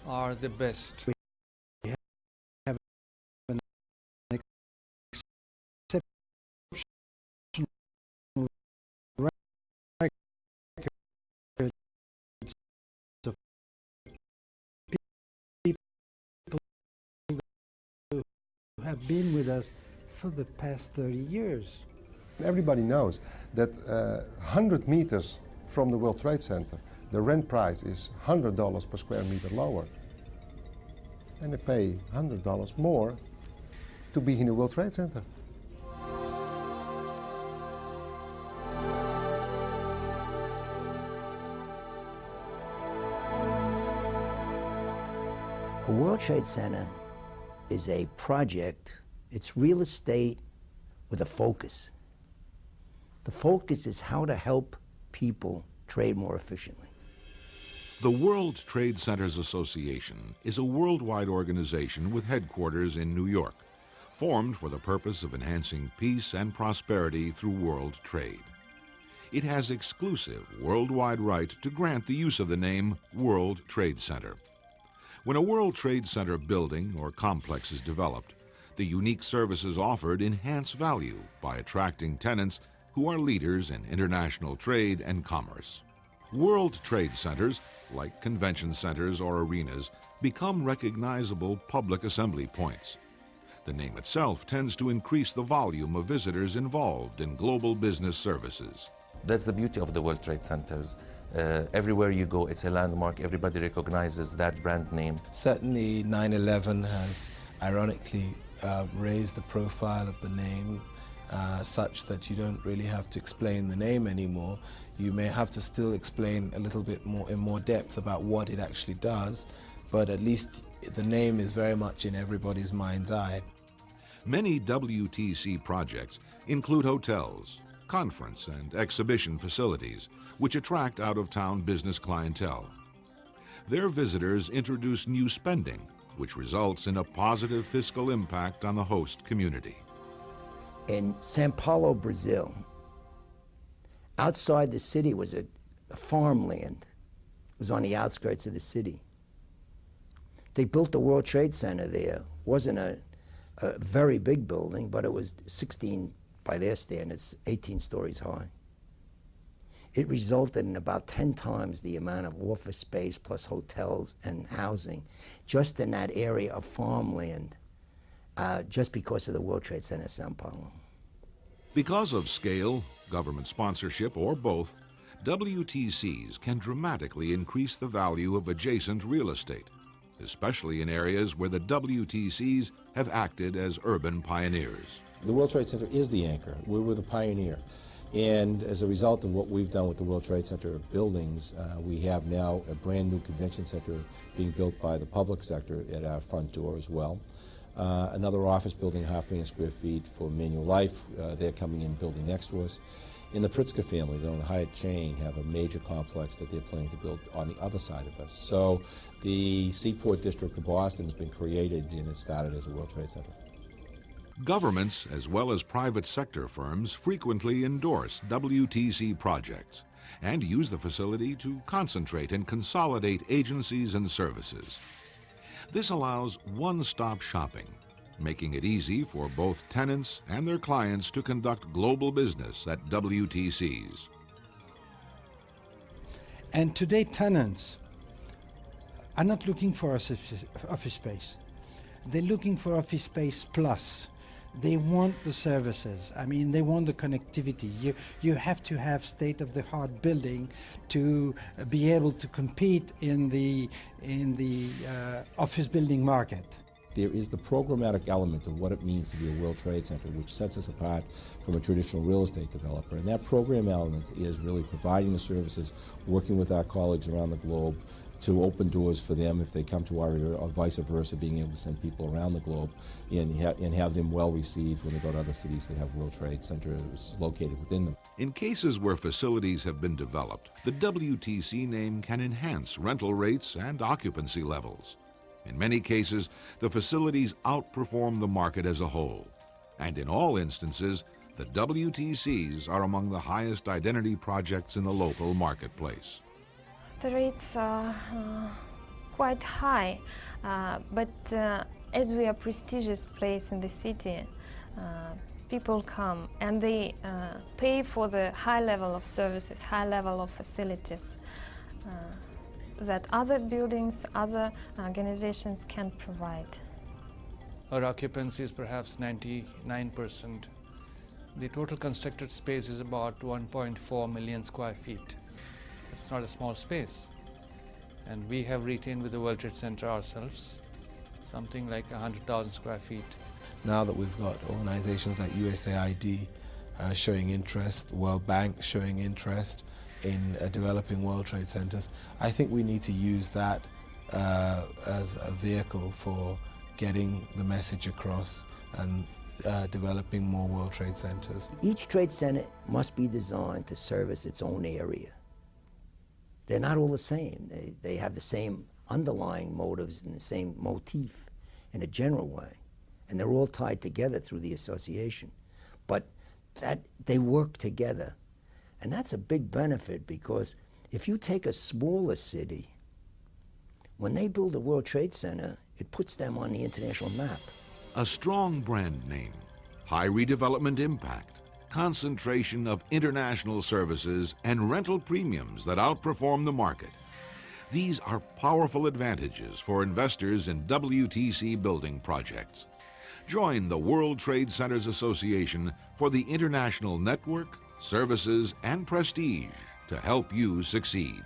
are the best. We have an exceptional record of people who have been with us for the past 30 years. Everybody knows that 100 meters from the World Trade Center, the rent price is $100 per square meter lower. And they pay $100 more to be in the World Trade Center. A World Trade Center is a project. It's real estate with a focus. The focus is how to help people trade more efficiently. The World Trade Centers Association is a worldwide organization with headquarters in New York, formed for the purpose of enhancing peace and prosperity through world trade. It has exclusive worldwide right to grant the use of the name World Trade Center. When a World Trade Center building or complex is developed, the unique services offered enhance value by attracting tenants who are leaders in international trade and commerce. World Trade Centers, like convention centers or arenas, become recognizable public assembly points. The name itself tends to increase the volume of visitors involved in global business services. That's the beauty of the World Trade Centers. Everywhere you go, it's a landmark. Everybody recognizes that brand name. Certainly 9/11 has ironically raised the profile of the name such that you don't really have to explain the name anymore. You may have to still explain a little bit more in more depth about what it actually does, but at least the name is very much in everybody's mind's eye. Many WTC projects include hotels, conference and exhibition facilities, which attract out-of-town business clientele. Their visitors introduce new spending, which results in a positive fiscal impact on the host community. In Sao Paulo, Brazil, outside the city was a farmland. It was on the outskirts of the city. They built the World Trade Center there. It wasn't a very big building, but it was 16, by their standards, 18 stories high. It resulted in about 10 times the amount of office space plus hotels and housing just in that area of farmland, just because of the World Trade Center Sao Paulo. Because of scale, government sponsorship, or both, WTCs can dramatically increase the value of adjacent real estate, especially in areas where the WTCs have acted as urban pioneers. The World Trade Center is the anchor. We were the pioneer. And as a result of what we've done with the World Trade Center buildings, we have now a brand new convention center being built by the public sector at our front door as well. Another office building, 500 million square feet for Manulife. They're coming in building next to us. And the Pritzker family, they're on the Hyatt chain, have a major complex that they're planning to build on the other side of us. So the Seaport District of Boston has been created, and it started as a World Trade Center. Governments, as well as private sector firms, frequently endorse WTC projects and use the facility to concentrate and consolidate agencies and services. This allows one-stop shopping, making it easy for both tenants and their clients to conduct global business at WTCs. And today tenants are not looking for office space. They're looking for office space plus. They want the services. I mean, they want the connectivity. You have to have state-of-the-art building to be able to compete in the office building market. There is the programmatic element of what it means to be a World Trade Center, which sets us apart from a traditional real estate developer. And that program element is really providing the services, working with our colleagues around the globe to open doors for them if they come to our area, or vice versa, being able to send people around the globe and have them well received when they go to other cities that have World Trade Centers located within them. In cases where facilities have been developed, the WTC name can enhance rental rates and occupancy levels. In many cases, the facilities outperform the market as a whole. And in all instances, the WTCs are among the highest identity projects in the local marketplace. The rates are quite high, but as we are a prestigious place in the city, people come and they pay for the high level of services, high level of facilities that other buildings, other organizations can't provide. Our occupancy is perhaps 99%. The total constructed space is about 1.4 million square feet. It's not a small space. And we have retained with the World Trade Center ourselves something like 100,000 square feet. Now that we've got organizations like USAID showing interest, the World Bank showing interest in developing World Trade Centers, I think we need to use that as a vehicle for getting the message across and developing more World Trade Centers. Each trade center must be designed to service its own area. They're not all the same. They have the same underlying motives and the same motif in a general way. And they're all tied together through the association. But that they work together. And that's a big benefit, because if you take a smaller city, when they build a World Trade Center, it puts them on the international map. A strong brand name, high redevelopment impact, concentration of international services, and rental premiums that outperform the market. These are powerful advantages for investors in WTC building projects. Join the World Trade Centers Association for the international network, services, and prestige to help you succeed.